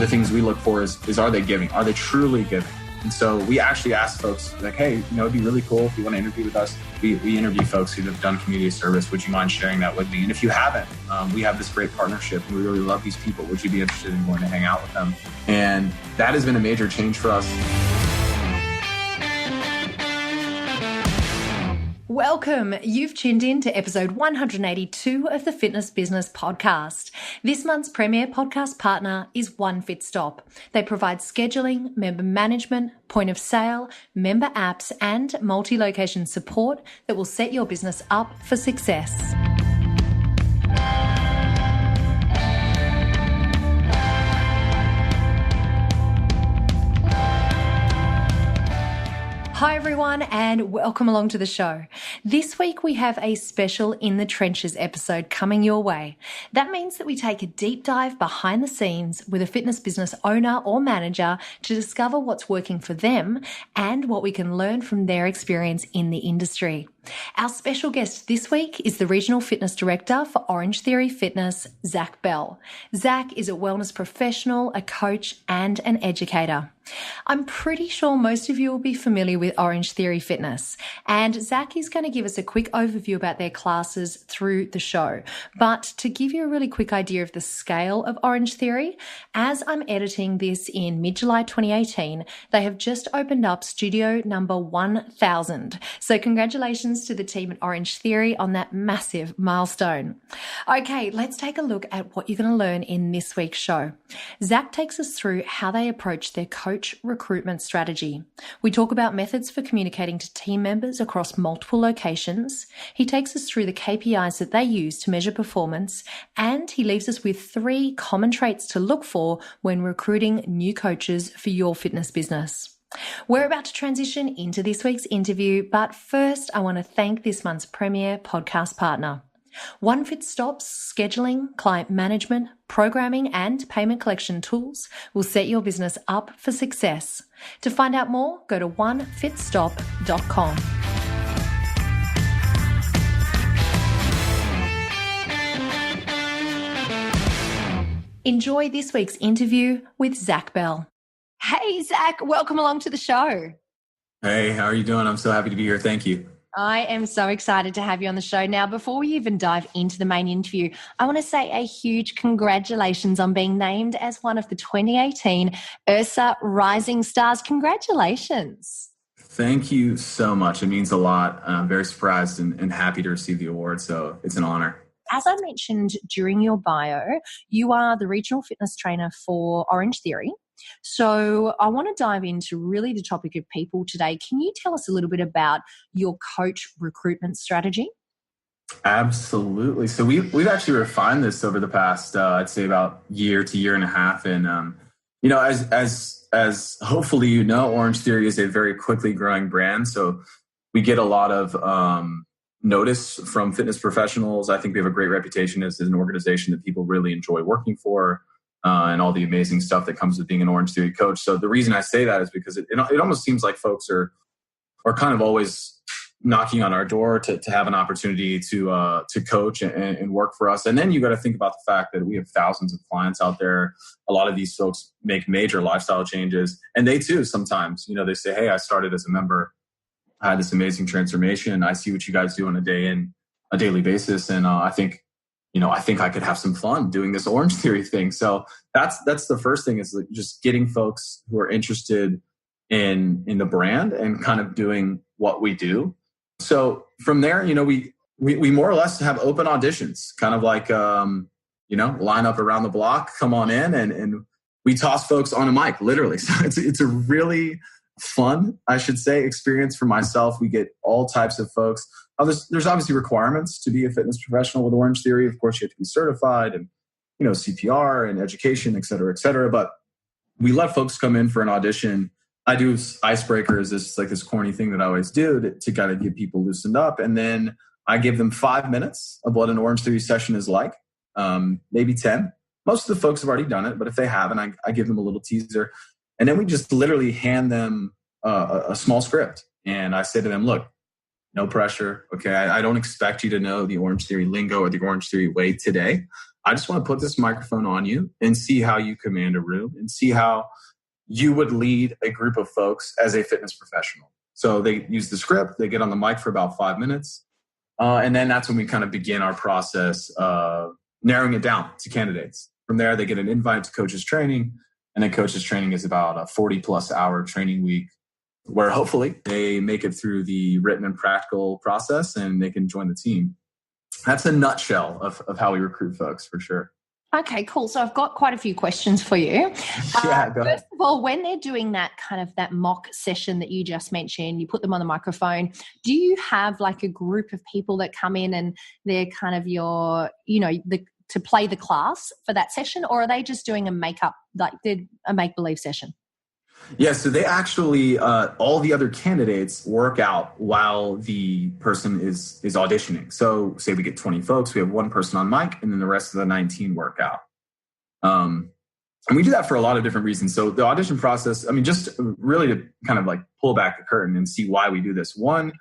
of the things we look for is are they giving? Are they truly giving? And so we actually ask folks like, hey, it'd be really cool if you want to interview with us. We interview folks who have done community service. Would you mind sharing that with me? And if you haven't, we have this great partnership and we really love these people. Would you be interested in going to hang out with them? And that has been a major change for us. Welcome. You've tuned in to episode 182 of the Fitness Business Podcast. This month's premier podcast partner is One Fit Stop. They provide scheduling, member management, point of sale, member apps, and multi-location support that will set your business up for success. Hi everyone and welcome along to the show. This week we have a special In the Trenches episode coming your way. That means that we take a deep dive behind the scenes with a fitness business owner or manager to discover what's working for them and what we can learn from their experience in the industry. Our special guest this week is the Regional Fitness Director for Orangetheory Fitness, Zack Bell. Zack is a wellness professional, a coach, and an educator. I'm pretty sure most of you will be familiar with Orangetheory Fitness, and Zack is going to give us a quick overview about their classes through the show. But to give you a really quick idea of the scale of Orangetheory, as I'm editing this in mid-July 2018, they have just opened up studio number 1000. So congratulations to the team at Orangetheory on that massive milestone. Okay, let's take a look at what you're going to learn in this week's show. Zack takes us through how they approach their coach recruitment strategy. We talk about methods for communicating to team members across multiple locations. He takes us through the KPIs that they use to measure performance, and he leaves us with 3 common traits to look for when recruiting new coaches for your fitness business. We're about to transition into this week's interview, but first I want to thank this month's premier podcast partner. One Fit Stop's scheduling, client management, programming, and payment collection tools will set your business up for success. To find out more, go to onefitstop.com. Enjoy this week's interview with Zack Bell. Hey, Zack, welcome along to the show. Hey, how are you doing? I'm so happy to be here. Thank you. I am so excited to have you on the show. Now, before we even dive into the main interview, I want to say a huge congratulations on being named as one of the 2018 URSA Rising Stars. Congratulations. Thank you so much. It means a lot. I'm very surprised and happy to receive the award, so it's an honor. As I mentioned during your bio, you are the regional fitness trainer for Orangetheory. So I want to dive into really the topic of people today. Can you tell us a little bit about your coach recruitment strategy? Absolutely. So we've actually refined this over the past, I'd say about year to year and a half. And, as hopefully Orangetheory is a very quickly growing brand. So we get a lot of notice from fitness professionals. I think we have a great reputation as an organization that people really enjoy working for. And all the amazing stuff that comes with being an Orangetheory coach. So the reason I say that is because it almost seems like folks are kind of always knocking on our door to have an opportunity to coach and work for us. And then you got to think about the fact that we have thousands of clients out there. A lot of these folks make major lifestyle changes, and they too sometimes, they say, "Hey, I started as a member. I had this amazing transformation. I see what you guys do on a daily basis, and I think I could have some fun doing this Orangetheory thing." So that's the first thing, is just getting folks who are interested in the brand and kind of doing what we do. So from there, we more or less have open auditions, kind of like, line up around the block, come on in, and we toss folks on a mic, literally. So it's a really fun, I should say, experience for myself. We get all types of folks. There's obviously requirements to be a fitness professional with Orangetheory. Of course, you have to be certified and, CPR and education, et cetera, et cetera. But we let folks come in for an audition. I do icebreakers. It's like this corny thing that I always do to kind of get people loosened up. And then I give them 5 minutes of what an Orangetheory session is like, maybe 10. Most of the folks have already done it, but if they haven't, I give them a little teaser. And then we just literally hand them a small script. And I say to them, look, no pressure. Okay. I don't expect you to know the Orangetheory lingo or the Orangetheory way today. I just want to put this microphone on you and see how you command a room and see how you would lead a group of folks as a fitness professional. So they use the script, they get on the mic for about 5 minutes. And then that's when we kind of begin our process of narrowing it down to candidates. From there, they get an invite to coaches training. And then coaches training is about a 40+ hour training week where hopefully they make it through the written and practical process and they can join the team. That's a nutshell of how we recruit folks, for sure. Okay, cool. So I've got quite a few questions for you. Yeah, go ahead. First of all, when they're doing that kind of that mock session that you just mentioned, you put them on the microphone. Do you have like a group of people that come in and they're kind of your, to play the class for that session, or are they just doing a make-believe session? Yeah, so they actually, all the other candidates work out while the person is auditioning. So say we get 20 folks, we have one person on mic, and then the rest of the 19 work out. And we do that for a lot of different reasons. So the audition process, just really to kind of like pull back the curtain and see why we do this. One,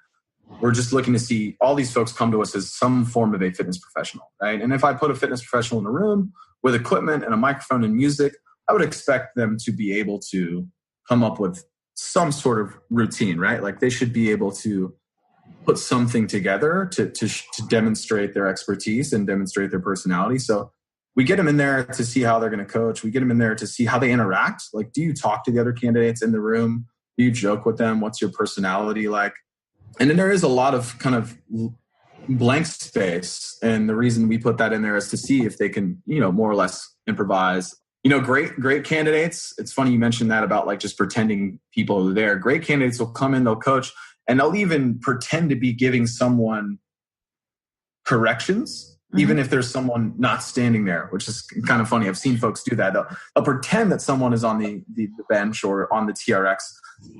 we're just looking to see all these folks come to us as some form of a fitness professional, right? And if I put a fitness professional in a room with equipment and a microphone and music, I would expect them to be able to come up with some sort of routine, right? Like they should be able to put something together to demonstrate their expertise and demonstrate their personality. So we get them in there to see how they're going to coach. We get them in there to see how they interact. Like, do you talk to the other candidates in the room? Do you joke with them? What's your personality like? And then there is a lot of kind of blank space. And the reason we put that in there is to see if they can, more or less improvise. Great candidates. It's funny you mentioned that about like just pretending people are there. Great candidates will come in, they'll coach, and they'll even pretend to be giving someone corrections, even if there's someone not standing there, which is kind of funny. I've seen folks do that. They'll pretend that someone is on the bench or on the TRX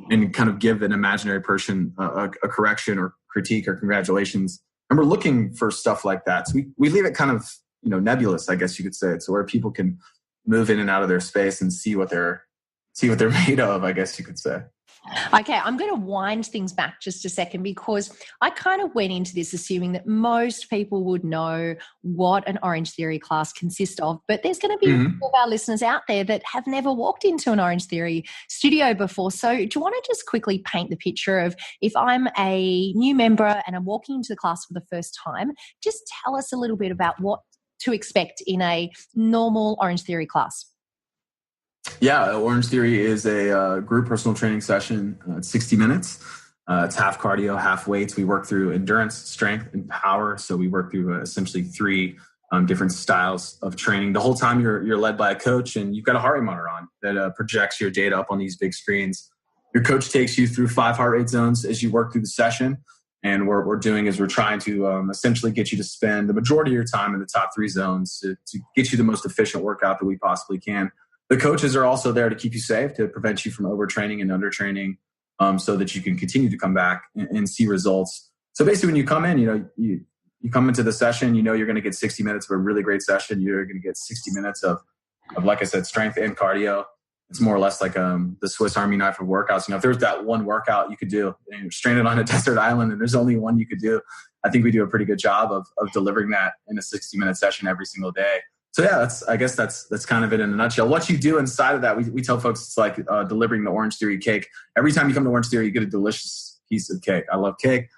and kind of give an imaginary person a correction or critique or congratulations. And we're looking for stuff like that. So we leave it kind of, nebulous, I guess you could say. So where people can move in and out of their space and see what they're made of, I guess you could say. Okay, I'm going to wind things back just a second because I kind of went into this assuming that most people would know what an Orangetheory class consists of, but there's going to be of our listeners out there that have never walked into an Orangetheory studio before. So do you want to just quickly paint the picture of if I'm a new member and I'm walking into the class for the first time, just tell us a little bit about what to expect in a normal Orangetheory class? Yeah, Orangetheory is a group personal training session. It's 60 minutes. It's half cardio, half weights. We work through endurance, strength, and power. So we work through essentially 3 different styles of training. The whole time you're led by a coach, and you've got a heart rate monitor on that projects your data up on these big screens. Your coach takes you through 5 heart rate zones as you work through the session. And what we're doing is we're trying to essentially get you to spend the majority of your time in the top 3 zones to get you the most efficient workout that we possibly can. The coaches are also there to keep you safe, to prevent you from overtraining and undertraining, so that you can continue to come back and see results. So basically when you come in, you come into the session, you're going to get 60 minutes of a really great session. You're going to get 60 minutes of, like I said, strength and cardio. It's more or less like the Swiss Army knife of workouts. If there's that one workout you could do, and you're stranded on a desert island and there's only one you could do, I think we do a pretty good job of delivering that in a 60-minute session every single day. So yeah, that's kind of it in a nutshell. What you do inside of that, we tell folks it's like delivering the Orangetheory cake. Every time you come to Orangetheory, you get a delicious piece of cake. I love cake.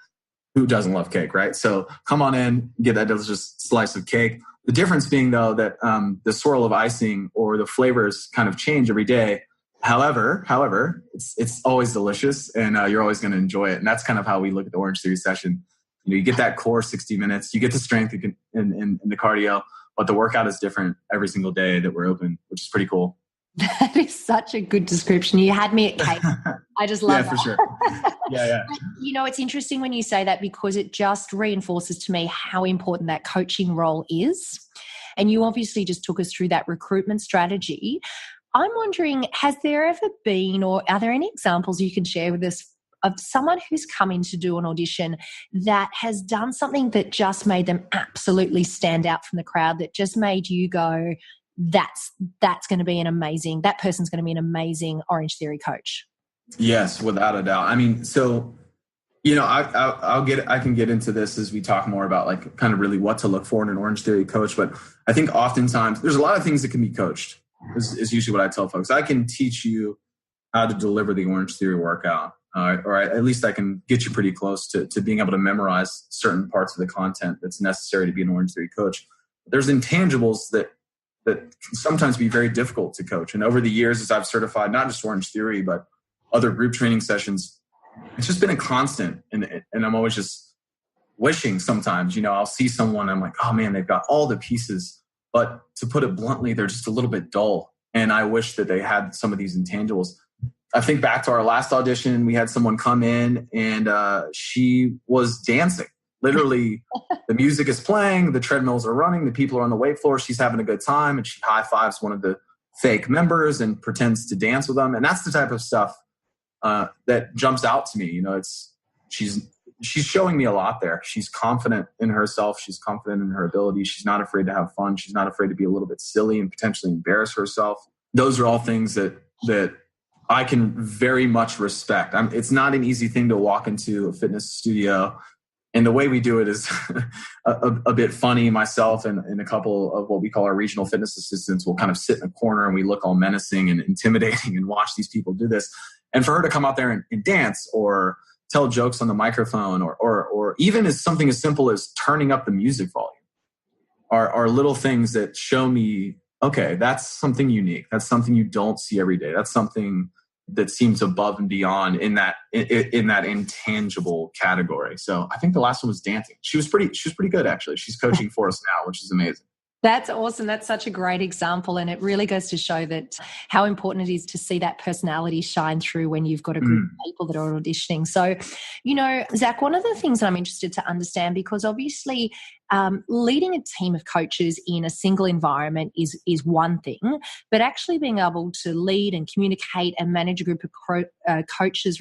Who doesn't love cake, right? So come on in, get that delicious slice of cake. The difference being, though, that the swirl of icing or the flavors kind of change every day. However, it's always delicious, and you're always going to enjoy it. And that's kind of how we look at the Orangetheory session. You get that core 60 minutes, you get the strength and the cardio, but the workout is different every single day that we're open, which is pretty cool. That is such a good description. You had me at cake. I just love that. Yeah, for sure. Yeah. It's interesting when you say that because it just reinforces to me how important that coaching role is. And you obviously just took us through that recruitment strategy. I'm wondering, has there ever been, or are there any examples you can share with us of someone who's come in to do an audition that has done something that just made them absolutely stand out from the crowd, that just made you go, that's going to be that person's going to be an amazing Orangetheory coach? Yes, without a doubt. So I can get into this as we talk more about like kind of really what to look for in an Orange Theory coach. But I think oftentimes there's a lot of things that can be coached is usually what I tell folks. I can teach you how to deliver the Orange Theory workout, or at least I can get you pretty close to being able to memorize certain parts of the content that's necessary to be an Orange Theory coach. There's intangibles that can sometimes be very difficult to coach. And over the years, as I've certified, not just Orange Theory, but other group training sessions, it's just been a constant. And I'm always just wishing sometimes, I'll see someone, I'm like, oh man, they've got all the pieces. But to put it bluntly, they're just a little bit dull. And I wish that they had some of these intangibles. I think back to our last audition, we had someone come in and she was dancing. Literally, the music is playing, the treadmills are running, the people are on the weight floor, she's having a good time, and she high-fives one of the fake members and pretends to dance with them. And that's the type of stuff that jumps out to me. She's showing me a lot there. She's confident in herself. She's confident in her ability. She's not afraid to have fun. She's not afraid to be a little bit silly and potentially embarrass herself. Those are all things that I can very much respect. It's not an easy thing to walk into a fitness studio. And the way we do it is a bit funny. Myself and a couple of what we call our regional fitness assistants will kind of sit in a corner and we look all menacing and intimidating and watch these people do this. And for her to come out there and dance or tell jokes on the microphone or even as something as simple as turning up the music volume are little things that show me, okay, that's something unique. That's something you don't see every day. That's something that seems above and beyond in that intangible category. So I think the last one was dancing. She was pretty good actually. She's coaching for us now, which is amazing. That's awesome. That's such a great example. And it really goes to show that how important it is to see that personality shine through when you've got a group of people that are auditioning. So, Zack, one of the things that I'm interested to understand, because obviously leading a team of coaches in a single environment is one thing, but actually being able to lead and communicate and manage a group of coaches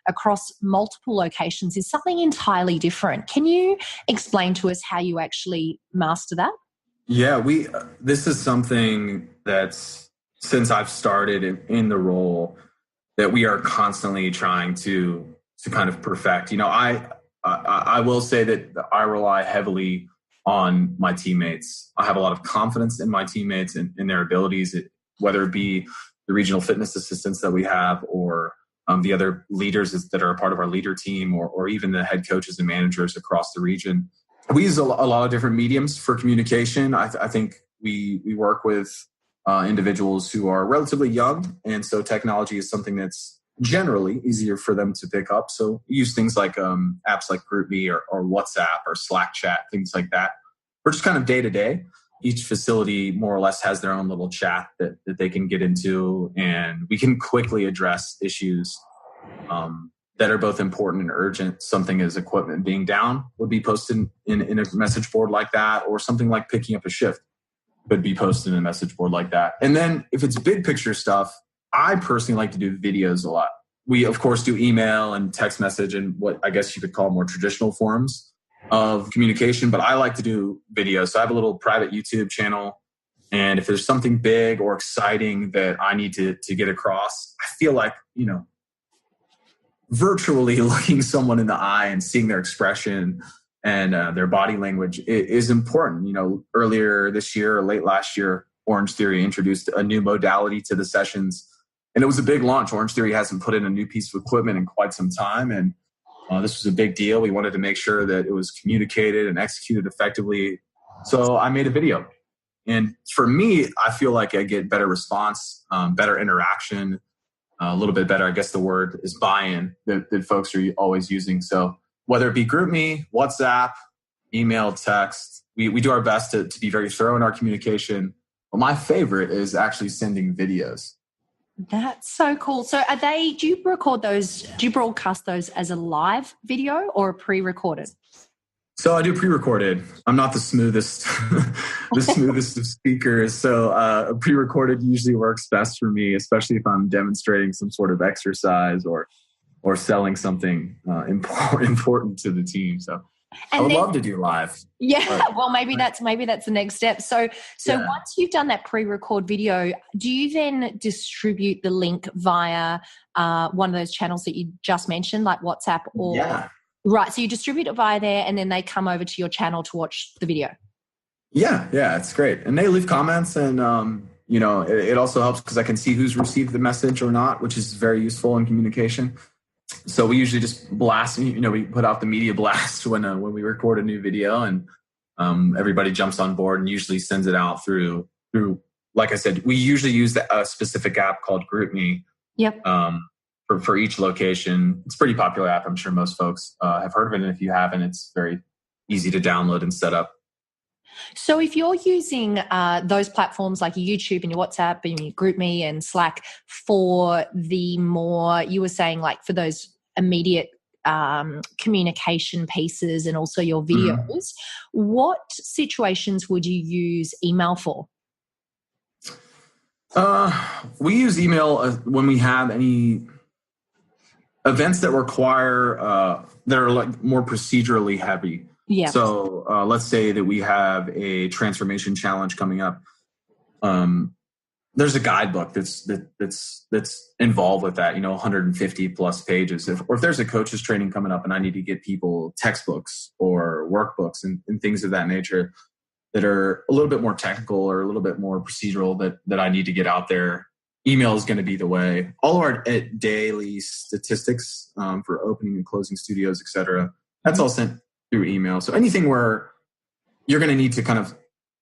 across multiple locations is something entirely different. Can you explain to us how you actually master that? Yeah, this is something that's, since I've started in the role, that we are constantly trying to kind of perfect. I will say that I rely heavily on my teammates. I have a lot of confidence in my teammates and in their abilities, whether it be the regional fitness assistants that we have or the other leaders that are a part of our leader team or even the head coaches and managers across the region. We use a lot of different mediums for communication. I think we work with individuals who are relatively young, and so technology is something that's generally easier for them to pick up. So we use things like apps like GroupMe or WhatsApp or Slack chat, things like that. We're just kind of day to day. Each facility more or less has their own little chat that they can get into, and we can quickly address issues that are both important and urgent. Something as equipment being down would be posted in a message board like that, or something like picking up a shift could be posted in a message board like that. And then if it's big picture stuff, I personally like to do videos a lot. We, of course, do email and text message and what I guess you could call more traditional forms of communication, but I like to do videos. So I have a little private YouTube channel. And if there's something big or exciting that I need to get across, I feel like, virtually looking someone in the eye and seeing their expression and their body language is important. Earlier this year or late last year, Orange Theory introduced a new modality to the sessions, and it was a big launch. Orange Theory hasn't put in a new piece of equipment in quite some time, and this was a big deal. We wanted to make sure that it was communicated and executed effectively. So I made a video. And for me, I feel like I get better response, better interaction, a little bit better, I guess the word is buy-in that folks are always using. So whether it be GroupMe, WhatsApp, email, text, we do our best to be very thorough in our communication. But my favorite is actually sending videos. That's so cool. So do you broadcast those as a live video or pre-recorded? So I do pre-recorded. I'm not the smoothest, of speakers. So pre-recorded usually works best for me, especially if I'm demonstrating some sort of exercise or selling something important to the team. So I would love to do live. Yeah. Well, maybe that's the next step. So yeah. Once you've done that pre-record video, do you then distribute the link via one of those channels that you just mentioned, like WhatsApp or? Yeah. Right. So you distribute it via there and then they come over to your channel to watch the video. Yeah, it's great. And they leave comments and, it also helps because I can see who's received the message or not, which is very useful in communication. So we usually just blast, we put out the media blast when we record a new video and everybody jumps on board and usually sends it out through, like I said, we usually use a specific app called GroupMe. Yep. For each location. It's a pretty popular app. I'm sure most folks have heard of it. And if you haven't, it's very easy to download and set up. So if you're using those platforms like YouTube and your WhatsApp and your GroupMe and Slack for the more, you were saying like for those immediate communication pieces and also your videos, what situations would you use email for? We use email when we have any events that require, that are like more procedurally heavy. Yeah. So let's say that we have a transformation challenge coming up. There's a guidebook that's involved with that, 150 plus pages. Or if there's a coach's training coming up and I need to get people textbooks or workbooks and things of that nature that are a little bit more technical or a little bit more procedural that I need to get out there, email is going to be the way. All of our daily statistics for opening and closing studios, et cetera, that's all sent through email. So anything where you're going to need to kind of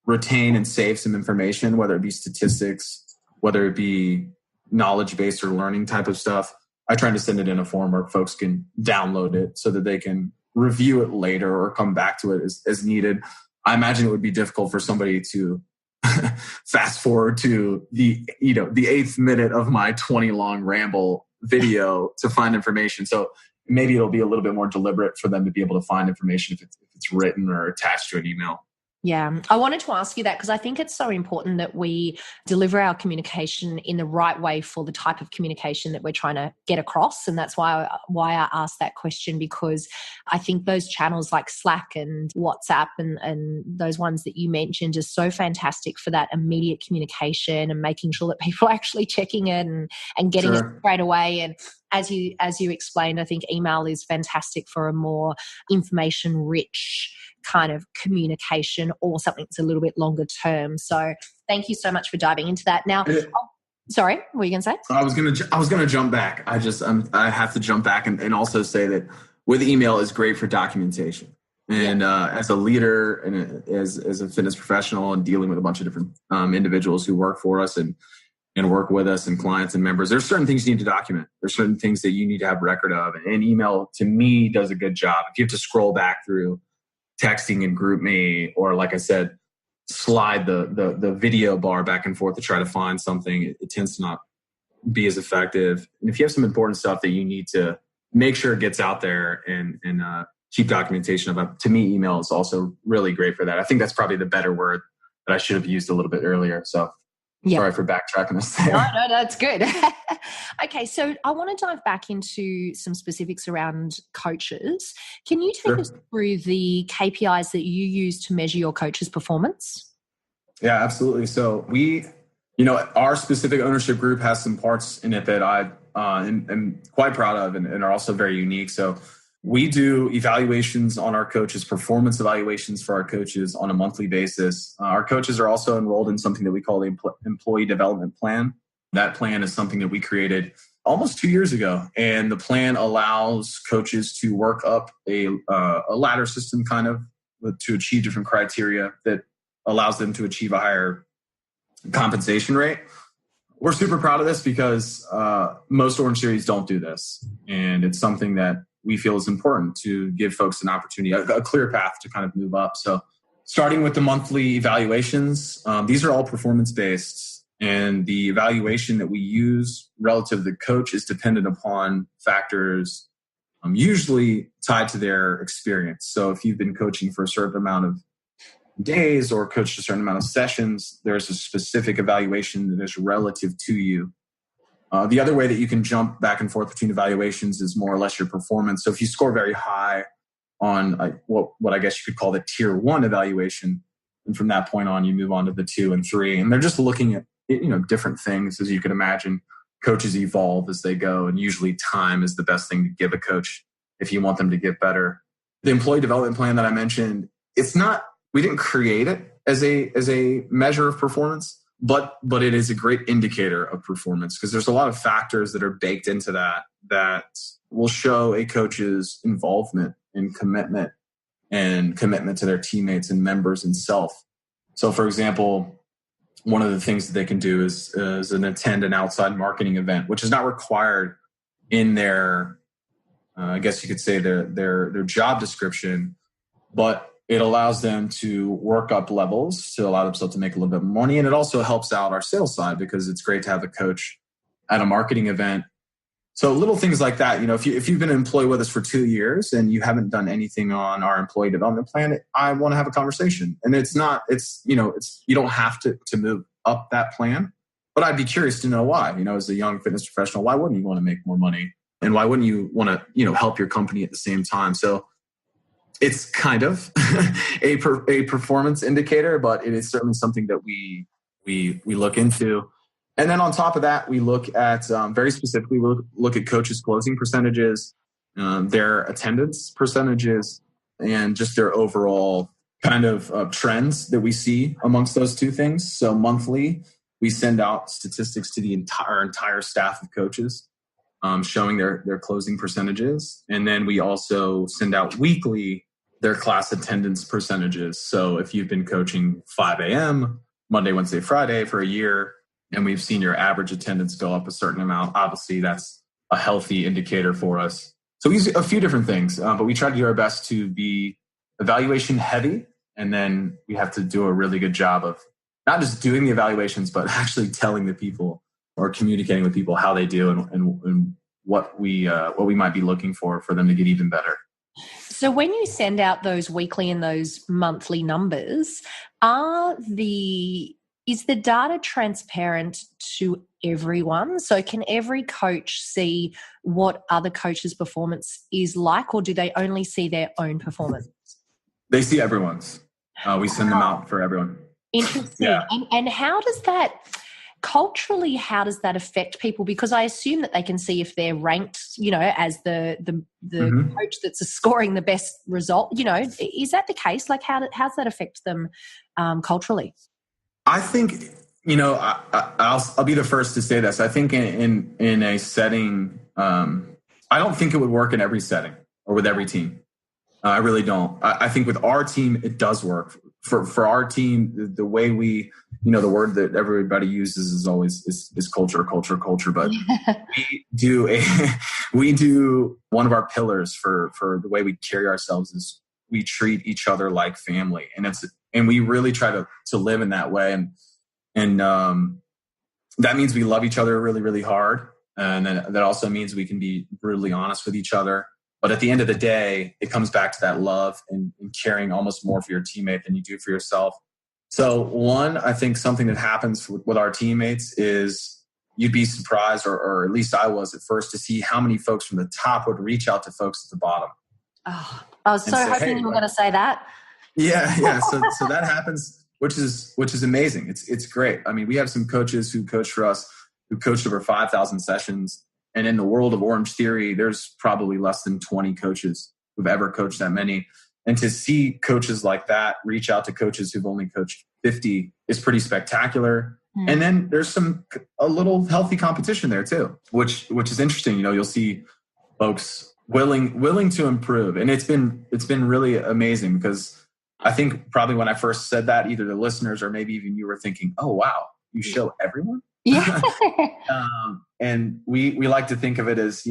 retain and save some information, whether it be statistics, whether it be knowledge-based or learning type of stuff, I try to send it in a form where folks can download it so that they can review it later or come back to it as needed. I imagine it would be difficult for somebody to fast forward to the 8th minute of my 20-long ramble video to find information. So maybe it'll be a little bit more deliberate for them to be able to find information if it's written or attached to an email. Yeah, I wanted to ask you that because I think it's so important that we deliver our communication in the right way for the type of communication that we're trying to get across. And that's why I asked that question, because I think those channels like Slack and WhatsApp and those ones that you mentioned are so fantastic for that immediate communication and making sure that people are actually checking it and getting it straight away. And as you explained, I think email is fantastic for a more information-rich kind of communication or something that's a little bit longer term. So thank you so much for diving into that. Now, sorry, what were you going to say? I was going to jump back. I have to jump back and also say that with email is great for documentation. And as a leader and as a fitness professional and dealing with a bunch of different individuals who work for us and work with us and clients and members, there's certain things you need to document. There's certain things that you need to have record of. And email, to me, does a good job. If you have to scroll back through texting and GroupMe, or like I said, slide the video bar back and forth to try to find something, it tends to not be as effective. And if you have some important stuff that you need to make sure it gets out there and keep documentation of it, to me, email is also really great for that. I think that's probably the better word that I should have used a little bit earlier. So sorry for backtracking us there. No, that's good. Okay, so I want to dive back into some specifics around coaches. Can you take us through the KPIs that you use to measure your coach's performance? Yeah, absolutely. So our specific ownership group has some parts in it that I am quite proud of and are also very unique. So we do evaluations on our coaches, performance evaluations for our coaches on a monthly basis. Our coaches are also enrolled in something that we call the Employee Development Plan. That plan is something that we created almost 2 years ago. And the plan allows coaches to work up a ladder system kind of to achieve different criteria that allows them to achieve a higher compensation rate. We're super proud of this because most Orangetheories don't do this. And it's something that we feel is important to give folks an opportunity, a clear path to kind of move up. So starting with the monthly evaluations, these are all performance-based. And the evaluation that we use relative to the coach is dependent upon factors usually tied to their experience. So if you've been coaching for a certain amount of days or coached a certain amount of sessions, there's a specific evaluation that is relative to you. The other way that you can jump back and forth between evaluations is more or less your performance. So if you score very high on what I guess you could call the tier 1 evaluation, and from that point on, you move on to the 2 and 3. And they're just looking at different things. As you can imagine, coaches evolve as they go, and usually time is the best thing to give a coach if you want them to get better. The employee development plan that I mentioned, we didn't create it as a measure of performance, but it is a great indicator of performance, because there's a lot of factors that are baked into that will show a coach's involvement and commitment to their teammates and members and self. So for example, one of the things that they can do is attend an outside marketing event, which is not required in their, I guess you could say their job description, but it allows them to work up levels to allow themselves to make a little bit more money. And it also helps out our sales side, because it's great to have a coach at a marketing event. So little things like that, if you've been an employee with us for 2 years and you haven't done anything on our employee development plan, I want to have a conversation. And you don't have to move up that plan, but I'd be curious to know why. As a young fitness professional, why wouldn't you want to make more money? And why wouldn't you want to, help your company at the same time? So it's kind of a performance indicator, but it is certainly something that we look into. And then on top of that, we look at very specifically, we look at coaches' closing percentages, their attendance percentages, and just their overall kind of trends that we see amongst those two things. So monthly, we send out statistics to the entire staff of coaches, showing their closing percentages. And then we also send out weekly their class attendance percentages. So if you've been coaching 5 a.m., Monday, Wednesday, Friday for a year, and we've seen your average attendance go up a certain amount, obviously that's a healthy indicator for us. So we use a few different things, but we try to do our best to be evaluation heavy. And then we have to do a really good job of not just doing the evaluations, but actually telling the people or communicating with people how they do and what we might be looking for them to get even better. So when you send out those weekly and those monthly numbers, is the data transparent to everyone? So can every coach see what other coaches' performance is like, or do they only see their own performance? They see everyone's. We send them out for everyone. Interesting. Yeah. And how does that, culturally, how does that affect people? Because I assume that they can see if they're ranked, as the coach that's scoring the best result. Is that the case? Like, how's that affect them culturally? I think, I'll be the first to say this. I think in a setting, I don't think it would work in every setting or with every team. I really don't. I think with our team, it does work. For our team, the way we, the word that everybody uses is always is culture. But we do one of our pillars for the way we carry ourselves is we treat each other like family, and we really try to live in that way, and that means we love each other really, really hard, and then that also means we can be brutally honest with each other. But at the end of the day, it comes back to that love and caring almost more for your teammate than you do for yourself. So one, I think something that happens with our teammates is you'd be surprised, or at least I was at first, to see how many folks from the top would reach out to folks at the bottom. Oh, I was so hoping you were going to say that. Yeah. So that happens, which is amazing. It's great. I mean, we have some coaches who coach for us who coached over 5,000 sessions. And in the world of Orangetheory, there's probably less than 20 coaches who've ever coached that many. And to see coaches like that reach out to coaches who've only coached 50 is pretty spectacular. Mm. And then there's a little healthy competition there too, which is interesting. You'll see folks willing to improve. And it's been really amazing, because I think probably when I first said that, either the listeners or maybe even you were thinking, oh, wow, you show everyone? Yeah. And we like to think of it as,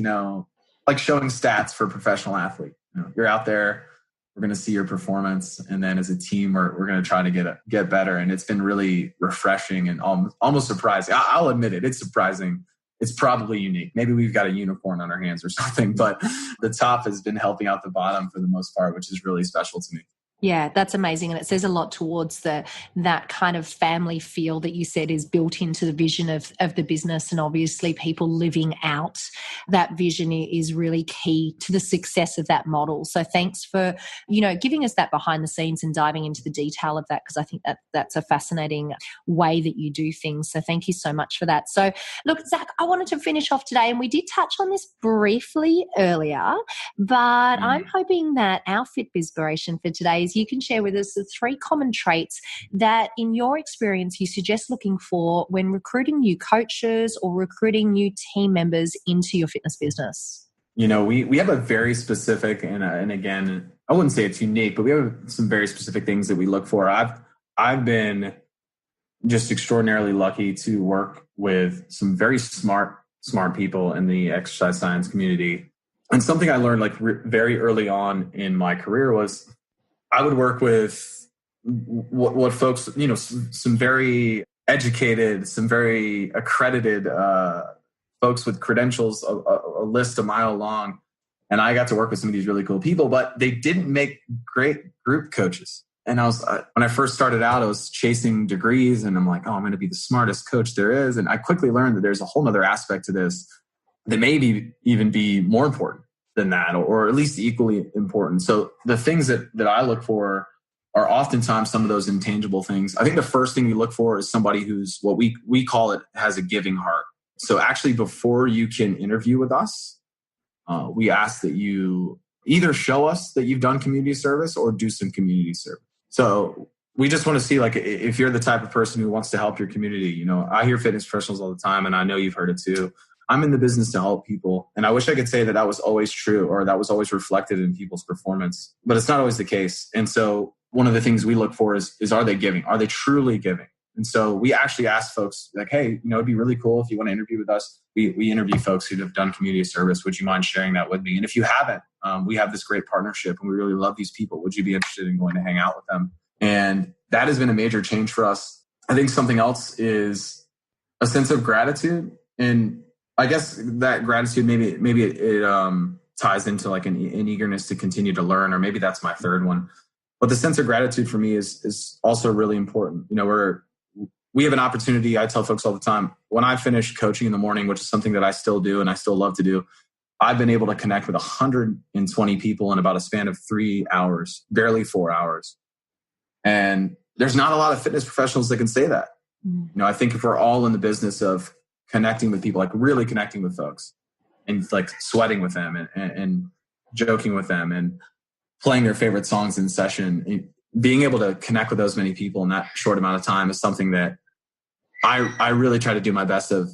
like showing stats for a professional athlete. You're out there, we're going to see your performance. And then as a team, we're going to try to get better. And it's been really refreshing and almost surprising. I'll admit it. It's surprising. It's probably unique. Maybe we've got a unicorn on our hands or something, but the top has been helping out the bottom for the most part, which is really special to me. Yeah, that's amazing. And it says a lot towards that kind of family feel that you said is built into the vision of the business. And obviously people living out that vision is really key to the success of that model. So thanks for, giving us that behind the scenes and diving into the detail of that, because I think that's a fascinating way that you do things. So thank you so much for that. So look, Zack, I wanted to finish off today, and we did touch on this briefly earlier, but I'm hoping that our Fit Bizpiration for today is you can share with us the 3 common traits that, in your experience, you suggest looking for when recruiting new coaches or recruiting new team members into your fitness business. We have a very specific, and again, I wouldn't say it's unique, but we have some very specific things that we look for. I've been just extraordinarily lucky to work with some very smart people in the exercise science community. And something I learned very early on in my career was I would work with what folks, some very educated, some very accredited folks with credentials, a list a mile long. And I got to work with some of these really cool people, but they didn't make great group coaches. And when I first started out, I was chasing degrees, and I'm like, oh, I'm going to be the smartest coach there is. And I quickly learned that there's a whole other aspect to this that maybe even be more important than that, or at least equally important. So the things that I look for are oftentimes some of those intangible things. I think the first thing we look for is somebody who's what we call it has a giving heart. So actually, before you can interview with us, we ask that you either show us that you've done community service or do some community service. So we just want to see if you're the type of person who wants to help your community. I hear fitness professionals all the time, and I know you've heard it too. I'm in the business to help people. And I wish I could say that was always true, or that was always reflected in people's performance, but it's not always the case. And so one of the things we look for is are they giving? Are they truly giving? And so we actually ask folks hey, it'd be really cool if you want to interview with us. We interview folks who have done community service. Would you mind sharing that with me? And if you haven't, we have this great partnership and we really love these people. Would you be interested in going to hang out with them? And that has been a major change for us. I think something else is a sense of gratitude. And I guess that gratitude, maybe it ties into an eagerness to continue to learn, or maybe that's my third one. But the sense of gratitude for me is also really important. We have an opportunity. I tell folks all the time, when I finish coaching in the morning, which is something that I still do and I still love to do, I've been able to connect with 120 people in about a span of 3 hours, barely 4 hours. And there's not a lot of fitness professionals that can say that. I think if we're all in the business of connecting with people, really connecting with folks and sweating with them and joking with them and playing their favorite songs in session, being able to connect with those many people in that short amount of time is something that I really try to do my best of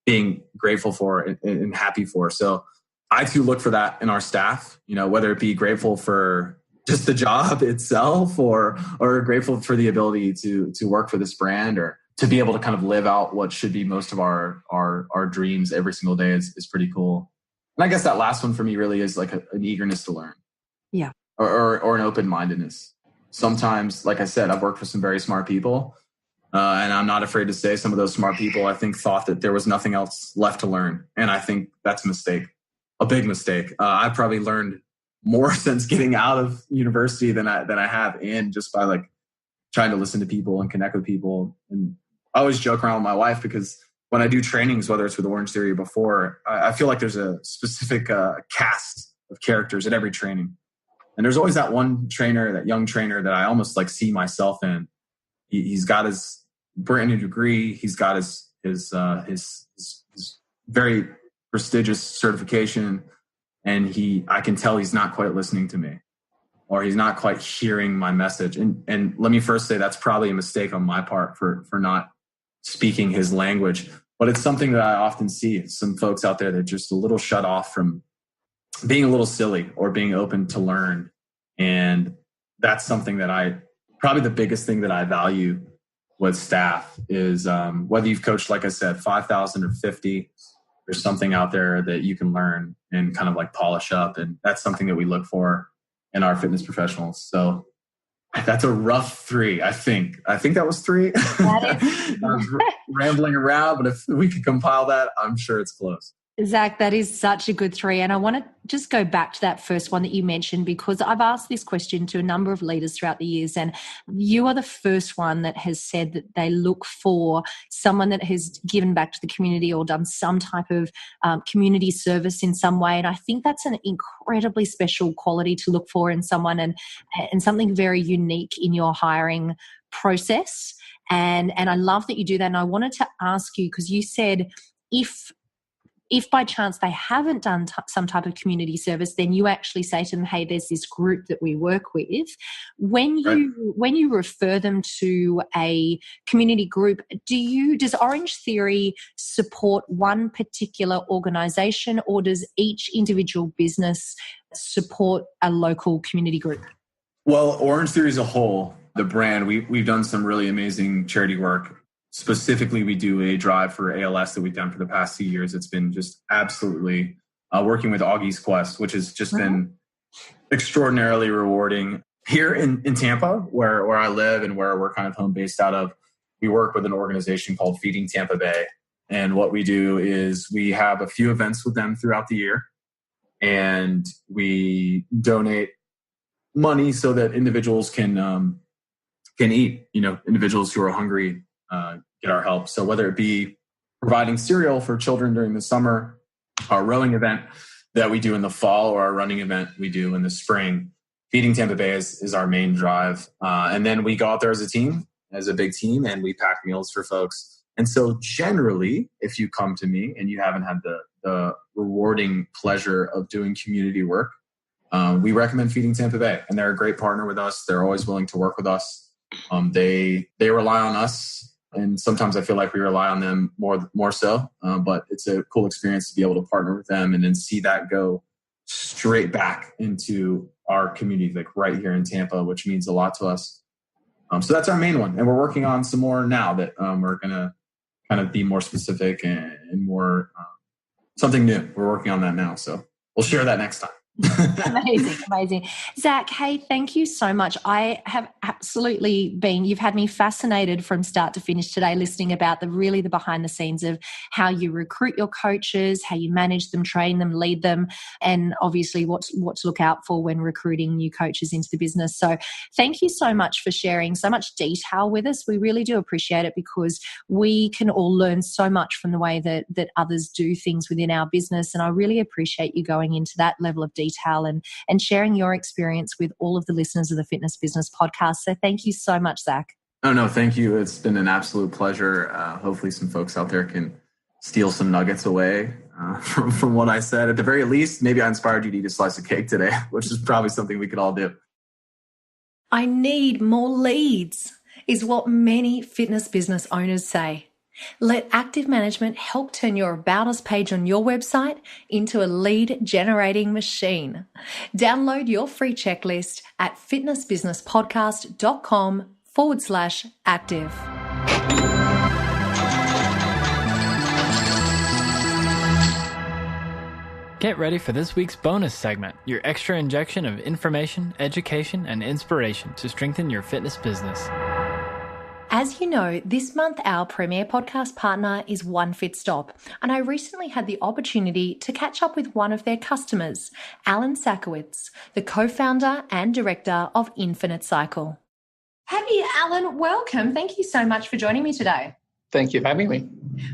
being grateful for and happy for. So I too look for that in our staff, whether it be grateful for just the job itself or grateful for the ability to work for this brand, or to be able to kind of live out what should be most of our dreams every single day is pretty cool. And I guess that last one for me really is an eagerness to learn. Yeah. Or an open-mindedness. Sometimes, like I said, I've worked with some very smart people, and I'm not afraid to say some of those smart people, I think, thought that there was nothing else left to learn. And I think that's a mistake, a big mistake. I've probably learned more since getting out of university than I have in just by trying to listen to people and connect with people. And I always joke around with my wife because when I do trainings, whether it's with Orangetheory or before, I feel like there's a specific cast of characters at every training. And there's always that one trainer, that young trainer that I almost see myself in. He's got his brand new degree. He's got his very prestigious certification. And I can tell he's not quite listening to me, or he's not quite hearing my message. And let me first say that's probably a mistake on my part for not speaking his language. But it's something that I often see some folks out there that are just a little shut off from being a little silly or being open to learn. And that's something that probably the biggest thing that I value with staff is whether you've coached, like I said, 5,000 or 50, there's something out there that you can learn and kind of polish up. And that's something that we look for in our fitness professionals. So that's a rough 3, I think. I think that was 3. I was rambling around, but if we could compile that, I'm sure it's close. Zack, that is such a good three. And I want to just go back to that first one that you mentioned, because I've asked this question to a number of leaders throughout the years, and you are the first one that has said that they look for someone that has given back to the community or done some type of community service in some way. And I think that's an incredibly special quality to look for in someone, and something very unique in your hiring process. And I love that you do that. And I wanted to ask you, because you said if by chance they haven't done some type of community service, then you actually say to them, hey, there's this group that we work with. When you refer them to a community group, does Orangetheory support one particular organisation, or does each individual business support a local community group? Well, Orangetheory as a whole, the brand, we've done some really amazing charity work. Specifically, we do a drive for ALS that we've done for the past 2 years. It's been just absolutely working with Augie's Quest, which has just been extraordinarily rewarding. Here in Tampa, where I live and where we're kind of home based out of, we work with an organization called Feeding Tampa Bay. And what we do is we have a few events with them throughout the year, and we donate money so that individuals can eat. Individuals who are hungry get our help. So whether it be providing cereal for children during the summer, our rowing event that we do in the fall, or our running event we do in the spring, Feeding Tampa Bay is our main drive. And then we go out there as a big team, and we pack meals for folks. And so generally, if you come to me and you haven't had the rewarding pleasure of doing community work, we recommend Feeding Tampa Bay. And they're a great partner with us. They're always willing to work with us. They rely on us. And sometimes I feel like we rely on them more so. But it's a cool experience to be able to partner with them and then see that go straight back into our community, like right here in Tampa, which means a lot to us. So that's our main one. And we're working on some more now that we're going to kind of be more specific and more something new. We're working on that now. So we'll share that next time. Amazing. Zack, hey, thank you so much. I have absolutely you've had me fascinated from start to finish today, listening about the behind the scenes of how you recruit your coaches, how you manage them, train them, lead them, and obviously what to look out for when recruiting new coaches into the business. So thank you so much for sharing so much detail with us. We really do appreciate it, because we can all learn so much from the way that others do things within our business. And I really appreciate you going into that level of detail and sharing your experience with all of the listeners of the Fitness Business Podcast. So thank you so much, Zack. Oh, no, thank you. It's been an absolute pleasure. Hopefully some folks out there can steal some nuggets away from what I said. At the very least, maybe I inspired you to eat a slice of cake today, which is probably something we could all do. I need more leads, is what many fitness business owners say. Let Active Management help turn your About Us page on your website into a lead generating machine. Download your free checklist at fitnessbusinesspodcast.com/active. Get ready for this week's bonus segment, your extra injection of information, education, and inspiration to strengthen your fitness business. As you know, this month our premier podcast partner is One Fit Stop, and I recently had the opportunity to catch up with one of their customers, Alan Sakowitz, the co-founder and director of Infinite Cycle. Hey, Alan, welcome. Thank you so much for joining me today. Thank you for having me.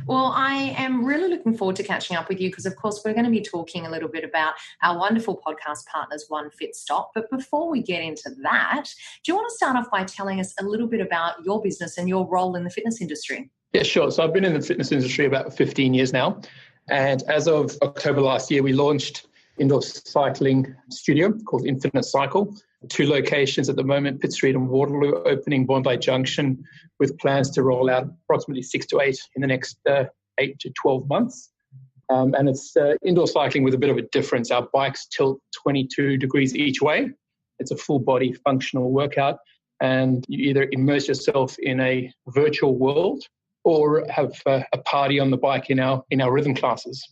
Well, I am really looking forward to catching up with you, because, of course, we're going to be talking a little bit about our wonderful podcast partners, One Fit Stop. But before we get into that, do you want to start off by telling us a little bit about your business and your role in the fitness industry? Yeah, sure. So I've been in the fitness industry about 15 years now. And as of October last year, we launched indoor cycling studio called Infinite Cycle. 2 locations at the moment, Pitt Street and Waterloo, opening Bondi Junction, with plans to roll out approximately 6 to 8 in the next 8 to 12 months. And it's indoor cycling with a bit of a difference. Our bikes tilt 22 degrees each way. It's a full body functional workout, and you either immerse yourself in a virtual world or have a party on the bike in our rhythm classes.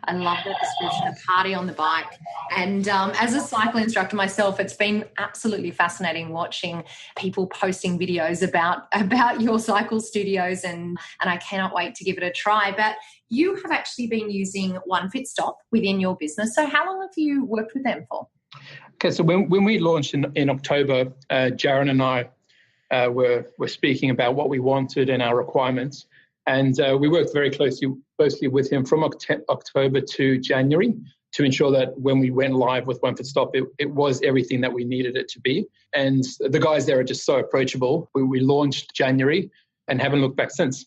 I love that description, a party on the bike. And as a cycle instructor myself, it's been absolutely fascinating watching people posting videos about your cycle studios, and I cannot wait to give it a try. But you have actually been using One Fit Stop within your business. So how long have you worked with them for? Okay, so when we launched in October, Jaron and I were speaking about what we wanted and our requirements. And we worked very closely with him from October to January to ensure that when we went live with One Fit Stop, it was everything that we needed it to be. And the guys there are just so approachable. We launched January and haven't looked back since.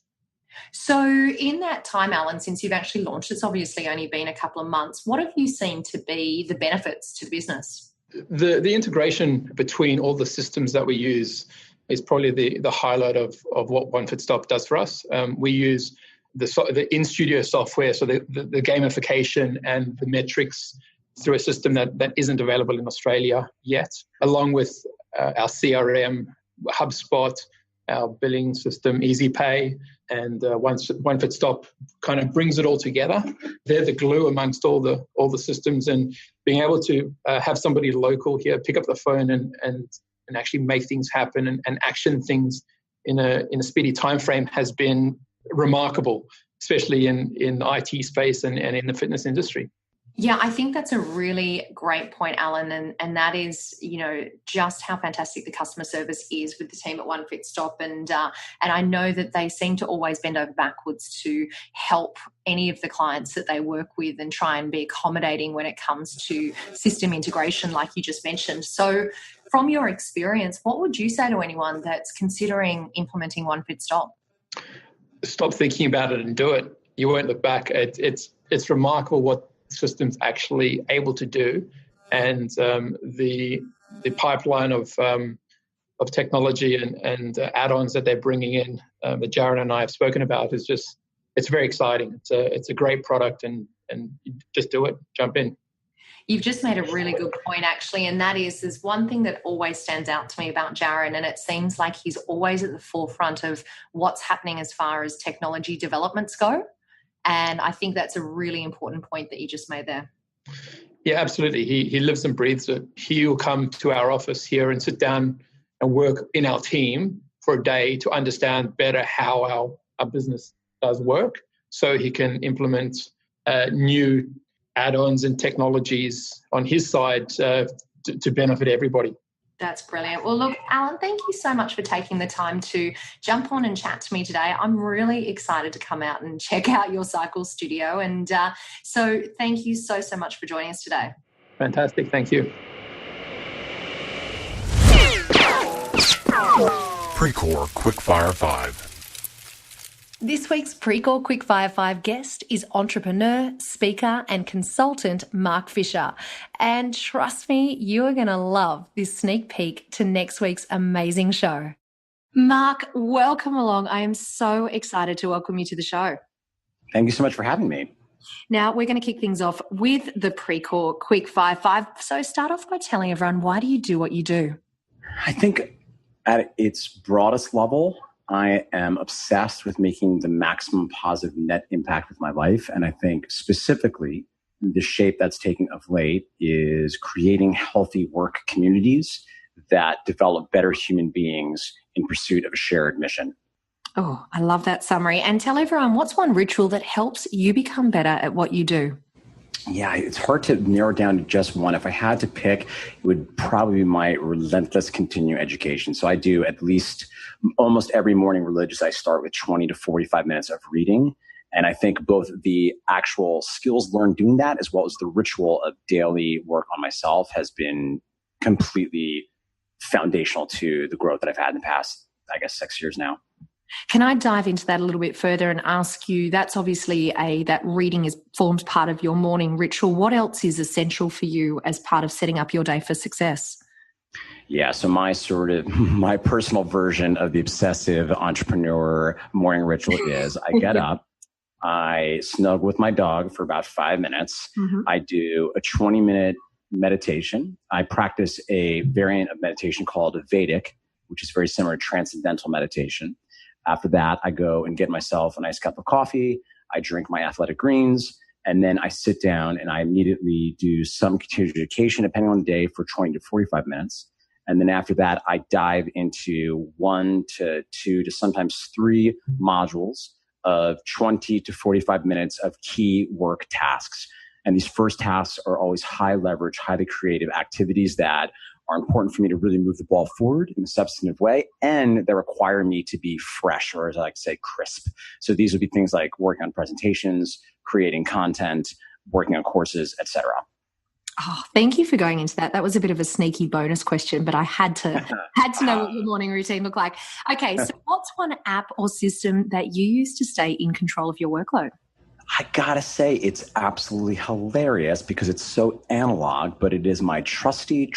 So in that time, Alan, since you've actually launched, it's obviously only been a couple of months. What have you seen to be the benefits to the business? The integration between all the systems that we use is probably the highlight of what One Fit Stop does for us. We use the in-studio software, so the gamification and the metrics through a system that isn't available in Australia yet, along with our CRM, HubSpot, our billing system, EasyPay, and One Fit Stop kind of brings it all together. They're the glue amongst all the systems, and being able to have somebody local here pick up the phone and actually make things happen and action things in a speedy time frame has been remarkable, especially in the IT space and in the fitness industry. Yeah, I think that's a really great point, Alan, and that is, just how fantastic the customer service is with the team at One Fit Stop, and I know that they seem to always bend over backwards to help any of the clients that they work with and try and be accommodating when it comes to system integration, like you just mentioned. So, from your experience, what would you say to anyone that's considering implementing One Fit Stop? Stop thinking about it and do it. You won't look back. It's remarkable what systems actually able to do, and the pipeline of technology and add-ons that they're bringing in that Jaron and I have spoken about it's very exciting. It's a great product, and just do it. Jump in. You've just made a really good point, actually, and that is there's one thing that always stands out to me about Jaron, and it seems like he's always at the forefront of what's happening as far as technology developments go. And I think that's a really important point that you just made there. Yeah, absolutely. He lives and breathes it. He will come to our office here and sit down and work in our team for a day to understand better how our business does work, so he can implement new add-ons and technologies on his side to benefit everybody. That's brilliant. Well, look, Alan, thank you so much for taking the time to jump on and chat to me today. I'm really excited to come out and check out your cycle studio. And so thank you so much for joining us today. Fantastic. Thank you. Precore Quickfire 5. This week's Precore Quickfire 5 guest is entrepreneur, speaker and consultant Mark Fisher. And trust me, you are going to love this sneak peek to next week's amazing show. Mark, welcome along. I am so excited to welcome you to the show. Thank you so much for having me. Now, we're going to kick things off with the Precore Quickfire 5. So start off by telling everyone, why do you do what you do? I think at its broadest level, I am obsessed with making the maximum positive net impact with my life. And I think specifically the shape that's taking of late is creating healthy work communities that develop better human beings in pursuit of a shared mission. Oh, I love that summary. And tell everyone, what's one ritual that helps you become better at what you do? Yeah, it's hard to narrow down to just one. If I had to pick, it would probably be my relentless continuing education. So I do at least almost every morning religious, I start with 20 to 45 minutes of reading. And I think both the actual skills learned doing that as well as the ritual of daily work on myself has been completely foundational to the growth that I've had in the past, 6 years now. Can I dive into that a little bit further and ask you, that's obviously that reading forms part of your morning ritual. What else is essential for you as part of setting up your day for success? Yeah, so my personal version of the obsessive entrepreneur morning ritual is I get up, I snuggle with my dog for about 5 minutes. Mm-hmm. I do a 20-minute meditation. I practice a variant of meditation called Vedic, which is very similar to transcendental meditation. After that, I go and get myself a nice cup of coffee. I drink my athletic greens. And then I sit down and I immediately do some continuing education, depending on the day, for 20 to 45 minutes. And then after that, I dive into 1 to 2 to sometimes 3 modules of 20 to 45 minutes of key work tasks. And these first tasks are always high leverage, highly creative activities that are important for me to really move the ball forward in a substantive way, and they require me to be fresh, or as I like to say, crisp. So these would be things like working on presentations, creating content, working on courses, etc. Oh, thank you for going into that. That was a bit of a sneaky bonus question, but I had to know what your morning routine looked like. Okay, so what's one app or system that you use to stay in control of your workload? I gotta say, it's absolutely hilarious because it's so analog, but it is my trusty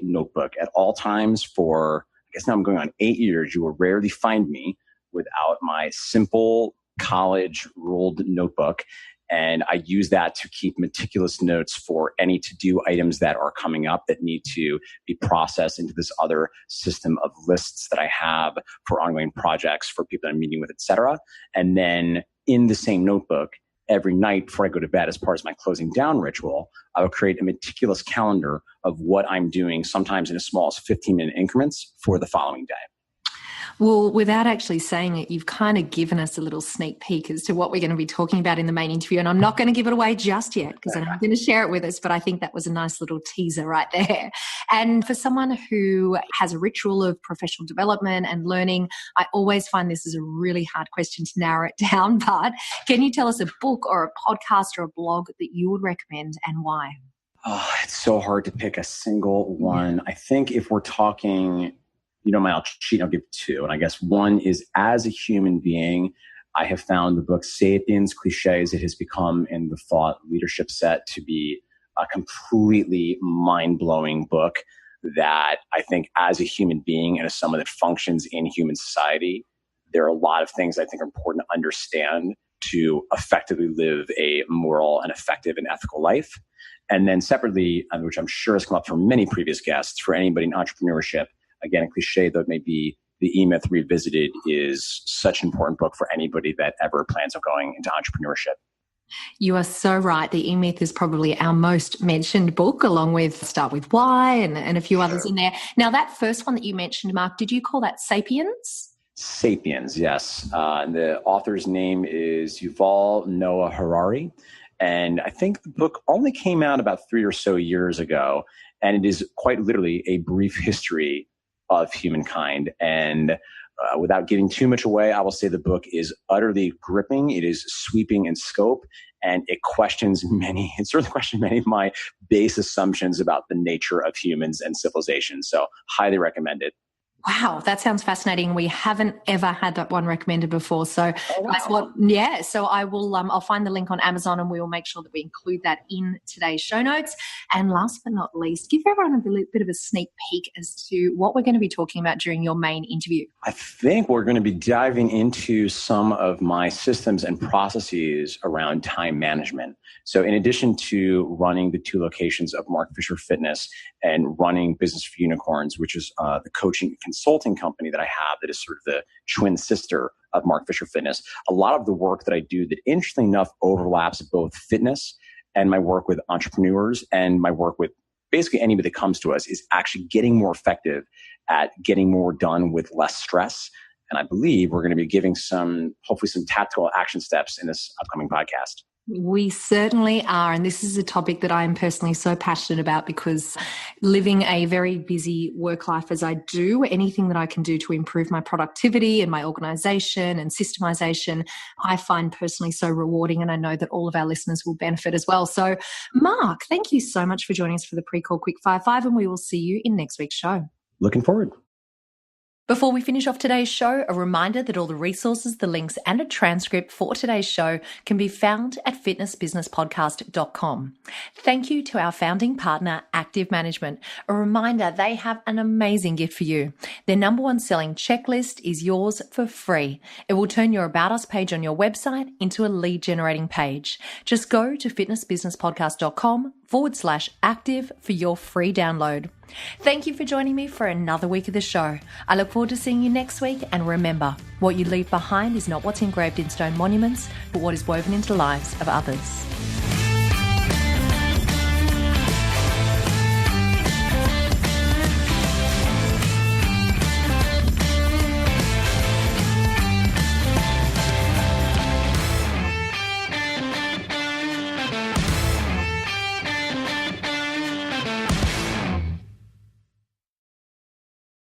notebook at all times for, I guess now I'm going on 8 years. You will rarely find me without my simple college ruled notebook. And I use that to keep meticulous notes for any to-do items that are coming up that need to be processed into this other system of lists that I have for ongoing projects, for people I'm meeting with, etc. And then in the same notebook, every night before I go to bed, as part of my closing down ritual, I will create a meticulous calendar of what I'm doing, sometimes in as small as 15-minute increments for the following day. Well, without actually saying it, you've kind of given us a little sneak peek as to what we're going to be talking about in the main interview. And I'm not going to give it away just yet because I'm not going to share it with us, but I think that was a nice little teaser right there. And for someone who has a ritual of professional development and learning, I always find this is a really hard question to narrow it down. But can you tell us a book or a podcast or a blog that you would recommend and why? Oh, it's so hard to pick a single one. I think if we're talking, you know, I'll cheat, I'll give 2. And I guess one is, as a human being, I have found the book Sapiens, Cliches, it has become in the thought leadership set to be a completely mind-blowing book that I think as a human being and as someone that functions in human society, there are a lot of things I think are important to understand to effectively live a moral and effective and ethical life. And then separately, which I'm sure has come up for many previous guests, for anybody in entrepreneurship, again, a cliche though it may be, The E-Myth Revisited is such an important book for anybody that ever plans on going into entrepreneurship. You are so right. The E-Myth is probably our most mentioned book, along with Start With Why and a few others in there. Now, that first one that you mentioned, Mark, did you call that Sapiens? Sapiens, yes. The author's name is Yuval Noah Harari. And I think the book only came out about 3 or so years ago. And it is quite literally a brief history of humankind. And without giving too much away, I will say the book is utterly gripping. It is sweeping in scope, and it certainly questions many of my base assumptions about the nature of humans and civilization. So highly recommend it. Wow, that sounds fascinating. We haven't ever had that one recommended before. So that's what, yeah. So I will, I'll find the link on Amazon and we will make sure that we include that in today's show notes. And last but not least, give everyone a bit of a sneak peek as to what we're going to be talking about during your main interview. I think we're going to be diving into some of my systems and processes around time management. So in addition to running the 2 locations of Mark Fisher Fitness and running Business for Unicorns, which is the coaching consulting company that I have that is sort of the twin sister of Mark Fisher Fitness, a lot of the work that I do that interestingly enough overlaps both fitness and my work with entrepreneurs and my work with basically anybody that comes to us is actually getting more effective at getting more done with less stress. And I believe we're going to be giving hopefully some tactical action steps in this upcoming podcast. We certainly are. And this is a topic that I am personally so passionate about because living a very busy work life as I do, anything that I can do to improve my productivity and my organization and systemization, I find personally so rewarding. And I know that all of our listeners will benefit as well. So Mark, thank you so much for joining us for the Pre-Call Quickfire 5, and we will see you in next week's show. Looking forward. Before we finish off today's show, a reminder that all the resources, the links and a transcript for today's show can be found at fitnessbusinesspodcast.com. Thank you to our founding partner, Active Management. A reminder, they have an amazing gift for you. Their #1 selling checklist is yours for free. It will turn your About Us page on your website into a lead generating page. Just go to fitnessbusinesspodcast.com fitnessfit.com/active for your free download. Thank you for joining me for another week of the show. I look forward to seeing you next week. And remember, what you leave behind is not what's engraved in stone monuments, but what is woven into the lives of others.